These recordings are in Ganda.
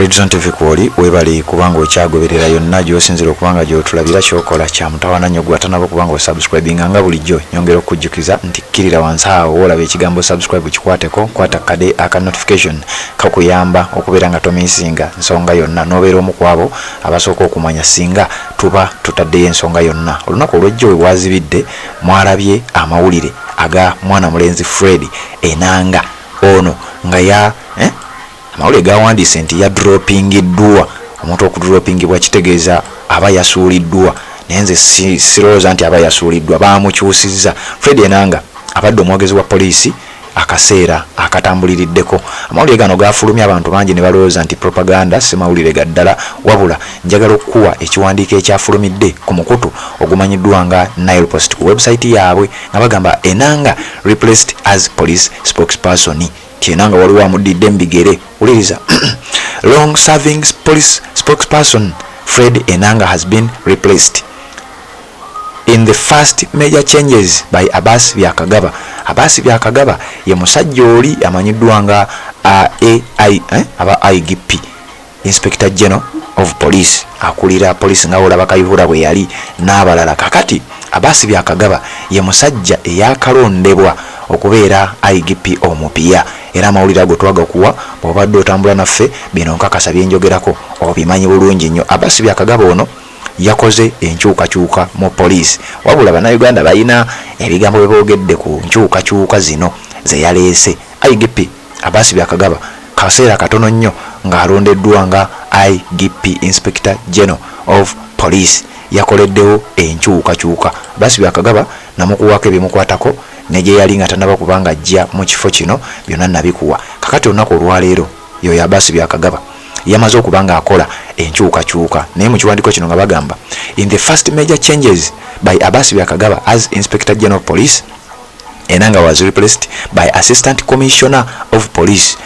Red Zone TV kwoli webali kubanga okyagoberera yonna gy'osinzira okubanga gy'otulabira kyokola kya mutawana nnyo gwatanabo kubanga osubscribinga nga bulijjo nyongera okujjukiza nti kkirira wansi awo olaba ekigambo subscribe kikwateko kwata kade aka notification kakuyamba okubeera nga tomisinga nsonga yonna n'obeera omu kwabo abasooka okumanya singa tuba tutaddeyo ensonga yonna. Olunaku olw'ejjo we bwazibidde mwalabye amawulire aga mwana mulenzi Fred Enanga ono nga ya amawulire gawandiise nti ya droppingiddwa. Omuntu okudroppingibwa kitegeeza aba yasuuliddwa, naye nze sirowooza nti aba yasuuliddwa, baamukyusizza. Fred Enanga abadde omwogezi wa poliisi akaseera akatambuliriddeko. Amawulire gano gafulumya abantu bangi ne balowooza nti propaganda si mawulire gaddala, wabula njagala okukuwa ekiwandiiko ekyafulumidde ku mukutu ogumanyiddwa nga Nile Post ku website yaabwe nga bagamba Enanga replaced as police spokesperson. Enanga waliwo amudidde mbigere. Uliriza. Long serving police spokesperson Fred Enanga has been replaced in the first major changes by Abbas Byakagaba. Abbas Byakagaba ye musajja oli amanyiddwa nga IGP, Inspector General of Police, akulira police nga olaba Kayihura bwe yali n'abalala. Kakati Abbas Byakagaba ye musajja eyakalondebwa okubeera IGP omupya, era amawulire ago twagakuwa bw'obadde otambula naffe bino nkakasa byenjogerako obimanyi bulungi nnyo. Abbas Byakagaba ono yakoze enkyukakyuka mu poliisi, wabula bannayuganda balina ebigambo bye boogedde ku nkyukakyuka zino ze yaleese. IGP Abbas Byakagaba kaseera katono nnyo ng'alondeddwa nga IGP, Inspector General of Police, yakoleddewo enkyukakyuka. Abbas Byakagaba namukuwako ebimukwatako ne gye yali nga tannaba kubanga ajja mu kifo kino byonna nabikuwa. Kakati olunaku olwaleero yoyo Abbas Byakagaba yamaze okubanga akola enkyukakyuka, naye mu kiwandiiko kino nga bagamba in the first major changes by Abbas Byakagaba as Inspector General of Police, Enanga was replaced by Assistant Commissioner of Police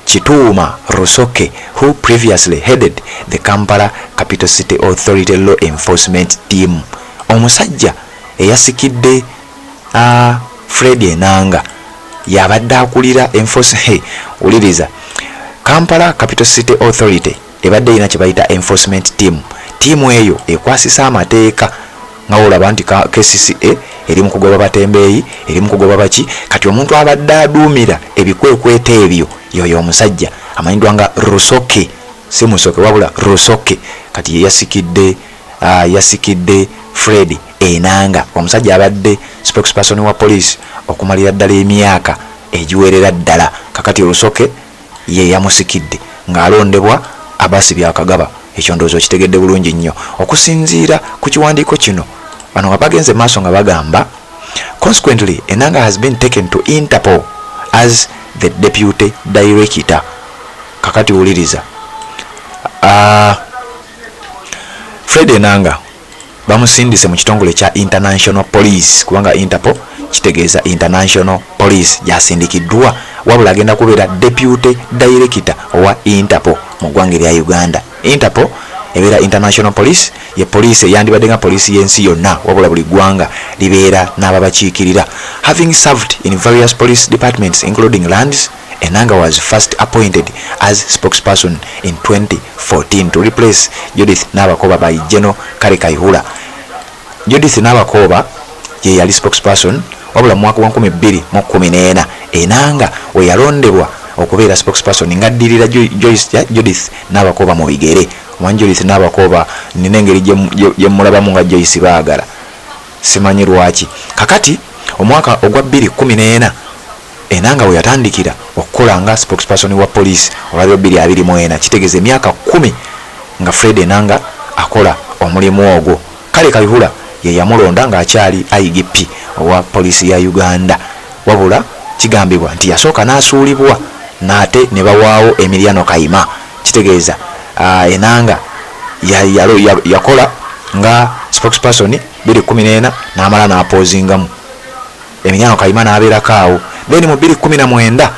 Chituma Rusoke, who previously headed the Kampala Capital City Authority Law Enforcement Team. Omusajja eyasikidde Fred Enanga yabadde akulira enforcement. Uliriza. Kampala Capital City Authority ebadde ina kye bayita enforcement team. Tiimu eyo ekwasisa amateeka nga olaba nti KCCA eri mu kugoba batembeeyi, eri mu kugoba baki. Kati omuntu abadde aduumira ebikwekwete ebyo yoyo omusajja amanyiddwa nga Rusoke, si Musoke wabula Rusoke. Kati yasikidde Fred Enanga, omusajja abadde spokesperson wa police okumalira ddala emyaka egiwerera ddala. Kakati Rusoke ye yamusikidde ng'alondebwa Abbas Byakagaba. Ekyo ndowooza okitegedde bulungi nnyo. Okusinziira ku kiwandiiko kino bano bagenze maaso nga bagamba consequently Enanga has been taken to Interpol as the deputy director. Kakati wuliriza. Fred Enanga bamusindise mu kitongole kya International Police kubanga Interpol kitegeeza International Police, yasindikiddwa wabula agenda kubeera deputy director wa Interpol mu ggwanga lya Uganda. Interpol ebeera International Police, ye police eyandibadde nga police y'ensi yonna wabula buli ggwanga libeera n'ababakiikirira. Having served in various police departments including lands, Enanga was first appointed as spokesperson in 2014 to replace Judith Nabakoba by General Kale Kayihura. Judith Nabakoba ye yali spokesperson wabula mu mwaka wa 2014 Enanga we yalondebwa okubeera spokesperson ngaddirira Judith Nabakoba mu bigere. Omanyi Judith Nabakoba nina engeri gye mulabamu nga Joyce baagala, simanyi lwaki. Kakati omwaka ogwa 2014 Enanga we yatandikira okukola nga spokesperson wa police olwaliro 2024, kitegeeza emyaka 10 nga Fred Enanga akola omulimu ogwo. Kale Kayihura ye yamulonda ng'akyali IGP owa poliisi ya Uganda, wabula kigambibwa nti yasooka n'asuulibwa n'ate ne bawaawo Emiliano Kayima. Kitegeeza Enanga yakola nga spokesperson 2014 n'amala n'apoozingamu. Emiliano Kayima n'abeerako awo. Then mu 2019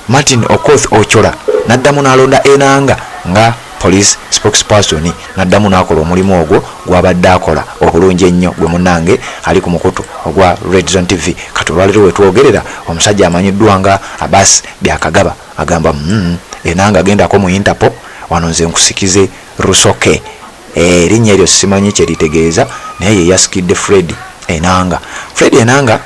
Martin Okoth Ochola n'addamu n'alonda Enanga nga police spokesperson, n'addamu n'akola omulimu ogwo gw'abadde akola obulungi ennyo. Gwe munnange ali ku mukutu ogwa Red Zone TV. Kati olwaleero we twogerera omusajja amanyiddwa nga Abbas Byakagaba agamba Enanga agendako mu Interpol wano nze nkusikize Rusoke. Erinnya eryo simanyi kye litegeeza naye ye yasikidde Fred Enanga. Fred Enanga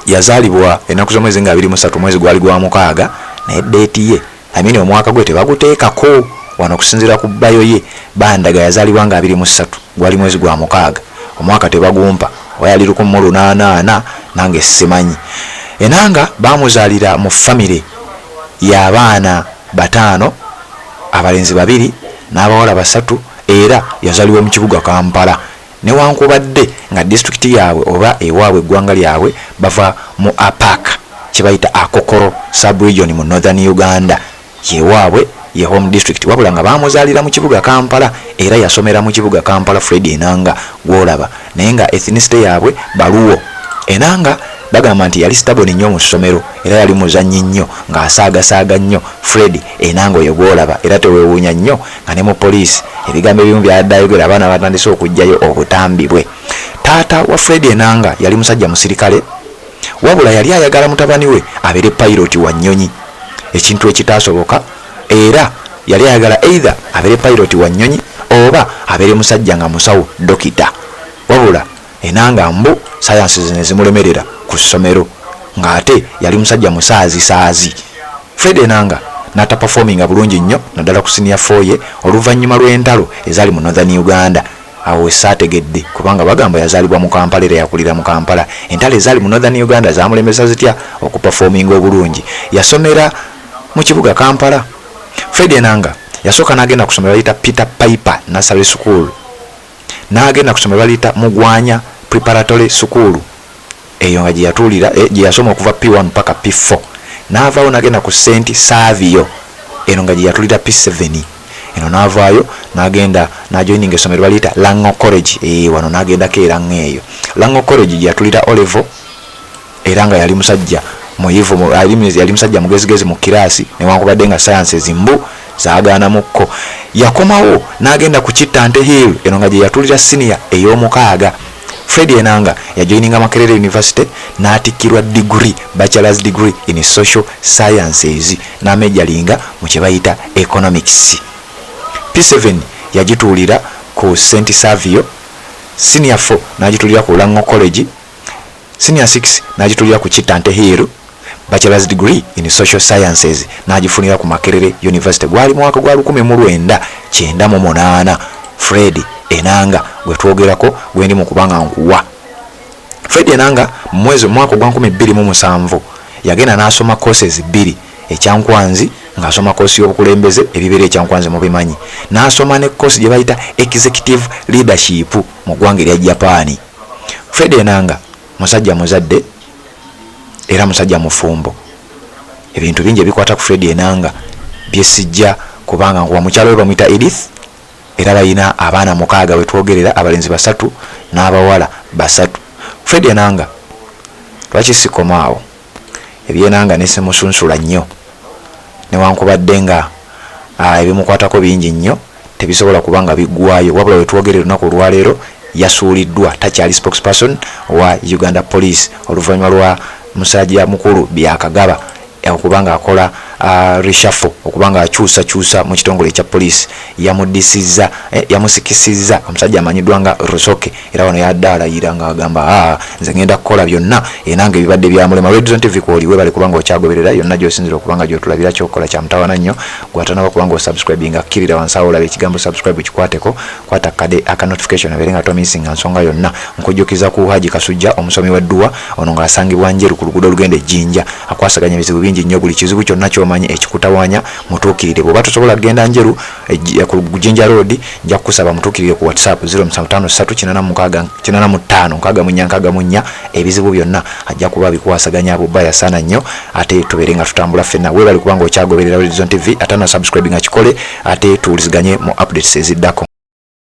yazaalibwa ennaku z'omwezi nga 23 mwezi gwali gwa mukaaga naye deeti ye omwaka gwe tebaguteekako wano kusinziira ku bbayo ye. Bandaga yazaalibwa nga 23 gwali mwezi gwa mukaaga omwaka tebagumpa wayali 1888 nange simanyi. Enanga bamuzaalira mu famire y'abaana 5 abalenzi 2 n'abawala 3 era yazaalibwa mu kibuga Kampala. Newankubadde nga disitulikiti yaabwe oba ewaabwe eggwanga lyabwe bava mu Apaka kye bayita Akokoro sub-region mu Northern Uganda yewaabwe ye home district, wabula nga bamuzaalira mu kibuga Kampala era yasomera mu kibuga Kampala Fred Enanga gwolaba, naye nga ethnicity yaabwe Baluwo. Enanga bagamba nti yali stubborn nnyo mu ssomero era yali muzannyi nnyo ng'asaagasaaga nnyo Fred Enanga oyo gwolaba, era teweewuunya nnyo nga ne mu poliisi ebigambo ebimu byaddaayogera abaana batandise okujjayo obutambi bwe. Taata wa Fred Enanga yali musajja musirikale, wabula yali ayagala mutabani we abeere pilot wa nnyonyi, ekintu ekitaasoboka, era yali ayagala either abeere pilot wa nnyonyi oba abeere musajja nga musawo dokita, wabula Enanga mbu sciences ne zimulemerera ku ssomero ng'ate yali musajja musaazi. Fred Enanga n'ata performinga bulungi nnyo naddala ku senior 4 ye oluvannyuma lw'entalo ezaali mu Northern Uganda. Awo esaategedde kubanga bagamba yazaalibwa mu Kampala era yakulira mu Kampala. Entalo ezaali mu Northern Uganda zaamulemesa zitya okuperforminga obulungi. Yasomera mu kibuga Kampala. Fred Enanga yasooka n'agenda ku ssomero bayita Peter Piper Nursery School, n'agenda ku ssomero bayita Mugwanya Preparatory School, eyo nga gye yatuulira gye yasoma okuva P1 mpaka P4. N'avaayo n'agenda ku St Savio, eno nga gye yatuulira P7. Eno n'avaayo n'agenda n'ajoininga essomero baliyita Lango College, wano n'agendako Lango eyo. Lango College gye yatuulira O level era nga yali musajja muyivu, yali musajja mugezigezi mu kiraasi newankubadde nga sciences mbu zaagaanamukko. Yakomawo n'agenda ku Kitante Hill, eno nga gye yatuulira senior ey'omukaaga. Fred Enanga yajoininga Makerere University n'atikkirwa degree, bachelor's degree in social sciences n'amejalinga mu kye bayita economics. P7 yagituulira ku St Savio, senior 4 n'agituulira ku Lango College, senior 6 n'agituulira ku Kitante Hill, bachelor's degree in social sciences n'agifunira ku Makerere University. Gwali mwaka gwa 1998 Fred Enanga gwe twogerako gwendi mu kubanga nkuwa. Fred Enanga mwezi mwaka gwa 2007 yagenda n'asoma courses 2, ekyankwanzi ng'asoma course y'obukulembeze ebibeera ekyankwanzi mu bimanyi, n'asoma ne course gye bayita executive leadership mu ggwanga erya Japan. Fred Enanga musajja muzadde era musajja mufumbo. Ebintu bingi ebikwata ku Fred Enanga byesijja kubanga nkuwa mukyalo we bamuyita Edith era bayina abaana 6 we twogerera, abalenzi 3 n'abawala 3. Fred Enanga lwaki sikomaawo ebyenanga nesimusunsula nnyo newankubadde nga ebimukwatako bingi nnyo tebisobola kubanga biggwayo, wabula we twogerera olunaku olwaleero yasuuliddwa takyali spokesperson wa Uganda Police oluvannyuma lwa musajja mukulu Byakagaba okubanga akola reshuffle, okubanga akyusa mu kitongole ekya police. Yamudisiza yamusikisizza omusajja amanyiddwa nga Rusoke, era wano yaddalayira nga agamba nze ngenda kukola byonna enanga ebibadde byamulema. Redzone TV kwoliwe bali kubanga okyagoberera yonna gy'osinzira okubanga gy'otulabira kyokola kya mutawana nnyo. Gwatanaba kubanga osubscribe nga kkirira wansi awo olaba ekigambo subscribe kikwateko, kwata kade aka notification abeere nga tomisinga nsonga yonna. Nkujjukiza ku Haji Kasujja omusomi w'edduwa ono ng'asangibwa Njeru ku luguudo olugenda e Jinja, akwasaganya ebizibu bingi nnyo, buli kizibu kyonna ky'omanyi ekikutawanya mutuukirire. Bw'oba tosobola kugenda Njeru ku Jinja Road, nja kukusaba mutuukirire ku WhatsApp 0753985646 ebizibu byonna ajja kuba bikwasaganya bubaya sana nnyo, ate tubeere nga tutambula ffenna. Weebali kubanga okyagoberera Redzone TV, ate na subscribe nga kikole, ate tuwuliziganye mu updates eziddako.